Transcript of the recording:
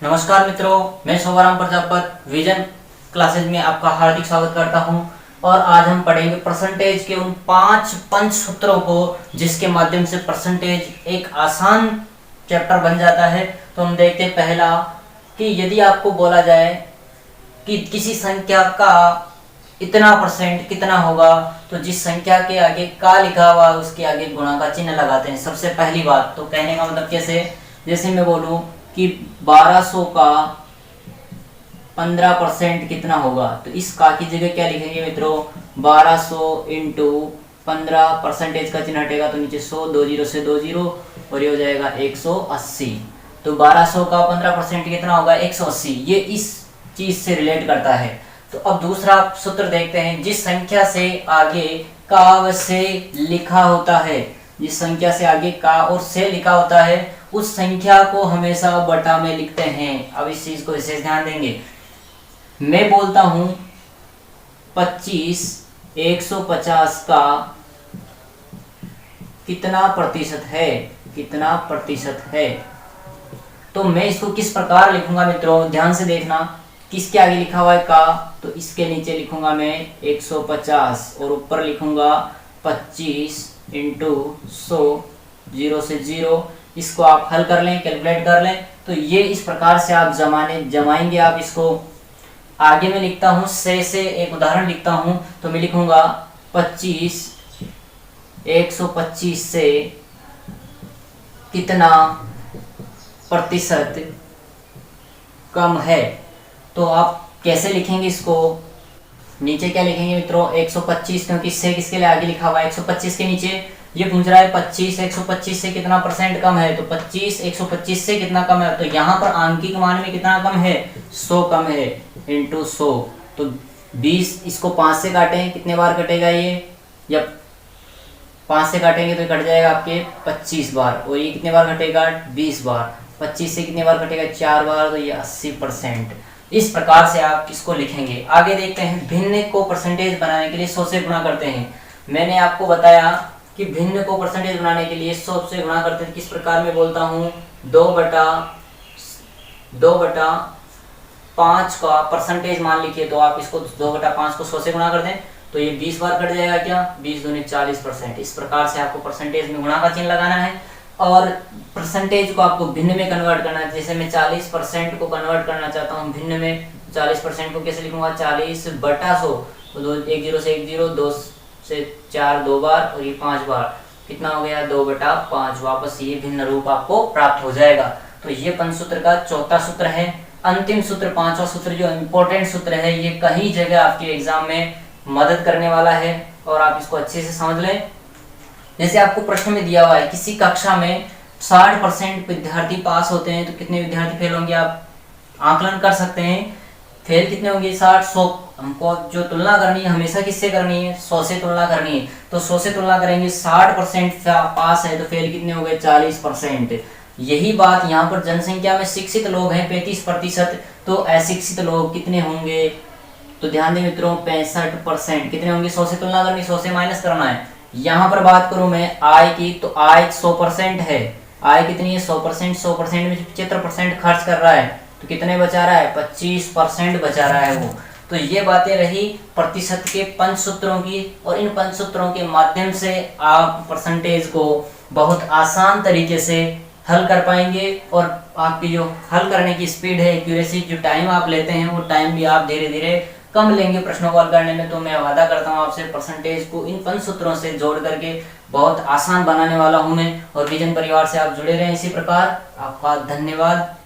नमस्कार मित्रों, मैं शोभाराम प्रजापत विजन क्लासेज में आपका हार्दिक स्वागत करता हूं। और आज हम पढ़ेंगे परसेंटेज के उन 5 पंच सूत्रों को जिसके माध्यम से परसेंटेज एक आसान चैप्टर बन जाता है। तो हम देखते हैं पहला कि यदि आपको बोला जाए कि किसी संख्या का इतना परसेंट कितना होगा, तो जिस संख्या के आगे का लिखा हुआ उसके आगे गुणा का चिन्ह लगाते हैं। सबसे पहली बात तो कहने का मतलब कैसे, जैसे मैं बोलूं कि 1200 का 15% कितना होगा, तो इस का की जगह क्या लिखेंगे मित्रों, 1200 इंटू 15 परसेंटेज का चिन्ह हटेगा तो नीचे 100, 2 जीरो से 2 जीरो और ये हो जाएगा 180। तो 1200 का 15% कितना होगा, 180। ये इस चीज से रिलेट करता है। तो अब दूसरा सूत्र देखते हैं, जिस संख्या से आगे का से लिखा होता है, जिस संख्या से आगे का और से लिखा होता है उस संख्या को हमेशा बटा में लिखते हैं। अब इस चीज को विशेष ध्यान देंगे। मैं बोलता हूं 25 150 का कितना प्रतिशत है, कितना प्रतिशत है, तो मैं इसको किस प्रकार लिखूंगा मित्रों, ध्यान से देखना। किसके आगे लिखा हुआ है का, तो इसके नीचे लिखूंगा मैं 150 और ऊपर लिखूंगा 25 इंटू 100, 0 से 0। इसको आप हल कर लें, कैलकुलेट कर लें। तो ये इस प्रकार से आप जमाएंगे। आप इसको आगे मैं लिखता हूं से एक उदाहरण लिखता हूं। तो मैं लिखूंगा 25 125 से कितना प्रतिशत कम है। तो आप कैसे लिखेंगे इसको, नीचे क्या लिखेंगे मित्रों, 125, क्योंकि से किसके लिए आगे लिखा हुआ है 125 के नीचे। ये पूछ रहा है 25 125 से कितना परसेंट कम है, तो 25 125 से कितना कम है, तो यहाँ पर आंकिक मान में कितना कम है, 100 कम है, इंटू 100। तो 20, इसको 5 से काटें, कितने बार कटेगा ये, या 5 से काटेंगे तो कट जाएगा आपके 25 बार, और ये कितने बार कटेगा 20 बार। 25 से कितने बार कटेगा 4 बार, तो ये 80%। इस प्रकार से आप इसको लिखेंगे। आगे देखते हैं, भिन्न को परसेंटेज बनाने के लिए 100 से गुणा करते हैं। मैंने आपको बताया कि भिन्न को परसेंटेज बनाने के लिए 100 से गुणा करते हैं। किस प्रकार में बोलता हूँ, 2/5 का परसेंटेज मान लिखिए, तो आप इसको 2/5 को 100 से गुणा कर दें तो ये 20 बार कट जाएगा, क्या 20 दूनी 40%। इस प्रकार से आपको परसेंटेज में गुणा का चिन्ह लगाना है और परसेंटेज को आपको भिन्न में कन्वर्ट करना है। जैसे मैं 40% को कन्वर्ट करना चाहता हूँ भिन्न में, 40% को कैसे लिखूंगा, 40/100। तो 1 0 से 1 0, 2 से 4 2 बार और ये 5 बार, कितना हो गया 2/5। वापस ये भिन्न रूप आपको प्राप्त हो जाएगा। तो ये पंचसूत्र का चौथा सूत्र है। अंतिम सूत्र, पांचवा सूत्र जो इम्पोर्टेंट सूत्र है, ये कहीं जगह आपके एग्जाम में मदद करने वाला है और आप इसको अच्छे से समझ लें। जैसे आपको प्रश्न में दिया हुआ है, किसी कक्षा में 60% विद्यार्थी पास होते हैं तो कितने विद्यार्थी फेल होंगे, आप आकलन कर सकते हैं। फेल कितने होंगे, 60 100। हमको जो तुलना करनी है हमेशा किससे करनी है, 100 से तुलना करनी है। तो 100 से तुलना करेंगे, 60% पास है तो फेल कितने हो गए 40%। यही बात यहाँ पर जनसंख्या में शिक्षित लोग हैं 35%, तो अशिक्षित लोग कितने होंगे, तो ध्यान दें मित्रों 65%। कितने होंगे, 100 से तुलना करनी, 100 से माइनस करना है। यहाँ पर बात करूं मैं आय की, तो आय 100% है। आय कितनी है 100%, 100% में 75% खर्च कर रहा है तो कितने बचा रहा है, 25% बचा रहा है वो। तो ये बातें रही प्रतिशत के पंचसूत्रों की, और इन पंचसूत्रों के माध्यम से आप परसेंटेज को बहुत आसान तरीके से हल कर पाएंगे। और आपकी जो हल करने की स्पीड है, एक्यूरेसी, जो टाइम आप लेते हैं वो टाइम भी आप धीरे धीरे कम लेंगे प्रश्नों को हल करने में। तो मैं वादा करता हूं आपसे, परसेंटेज को इन पंचसूत्रों से जोड़ करके बहुत आसान बनाने वाला हूं मैं। और विजन परिवार से आप जुड़े रहें इसी प्रकार। आपका धन्यवाद।